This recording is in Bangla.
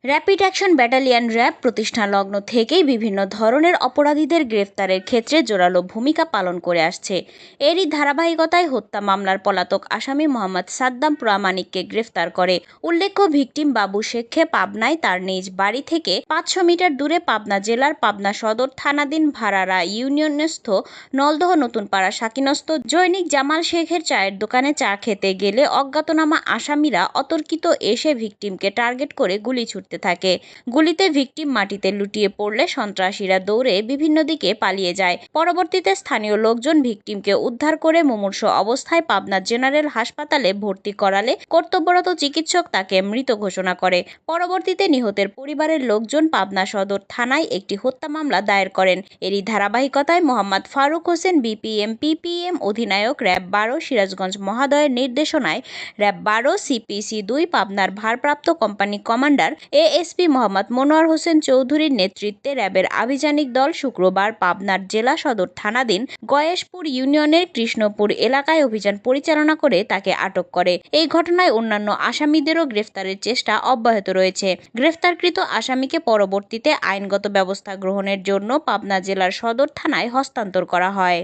র্যাপিড অ্যাকশন ব্যাটালিয়ন র্যাব প্রতিষ্ঠা লগ্ন থেকেই বিভিন্ন ধরনের অপরাধীদের গ্রেফতারের ক্ষেত্রে জোরালো ভূমিকা পালন করে আসছে। এরই ধারাবাহিকতায় হত্যা মামলার পলাতক আসামি মোহাম্মদ সাদ্দাম প্রামাণিককে গ্রেফতার করে। উল্লেখ্য, ভিকটিম বাবু শেখকে পাবনায় তার নিজ বাড়ি থেকে ৫০০ মিটার দূরে পাবনা জেলার পাবনা সদর থানাধীন ভাড়ারা ইউনিয়নস্থ নলদহ নতুনপাড়া শাকিনস্থ জৈনিক জামাল শেখের চায়ের দোকানে চা খেতে গেলে অজ্ঞাতনামা আসামিরা অতর্কিত এসে ভিকটিমকে টার্গেট করে গুলি ছুটতে থাকে। গুলিতে ভিকটিম মাটিতে লুটিয়ে পড়লে সন্ত্রাসীরা দৌড়ে বিভিন্ন দিকে পালিয়ে যায়। পরবর্তীতে স্থানীয় লোকজন ভিকটিমকে উদ্ধার করে মুমূর্ষ অবস্থায় পাবনা জেনারেল হাসপাতালে ভর্তি করালে কর্তব্যরত চিকিৎসক তাকে মৃত ঘোষণা করে। পরবর্তীতে নিহতের পরিবারের লোকজন পাবনা সদর থানায় একটি হত্যা মামলা দায়ের করেন। এরই ধারাবাহিকতায় মোহাম্মদ ফারুক হোসেন পিপিএম অধিনায়ক র্যাব ১২ সিরাজগঞ্জ মহোদয়ের নির্দেশনায় র্যাব ১২ সিপিসি ২ পাবনার ভারপ্রাপ্ত company commander ASP Mohammad Monowar Hossain চৌধুরীর নেতৃত্বে র্যাবের আভিযানিক দল শুক্রবার পাবনার জেলা সদর থানাধীন গয়েশপুর ইউনিয়নের কৃষ্ণপুর এলাকায় অভিযান পরিচালনা করে তাকে আটক করে। এই ঘটনায় অন্যান্য আসামিদেরও গ্রেফতারের চেষ্টা অব্যাহত রয়েছে। গ্রেফতারকৃত আসামিকে পরবর্তীতে আইনগত ব্যবস্থা গ্রহণের জন্য পাবনা জেলার সদর থানায় হস্তান্তর করা হয়।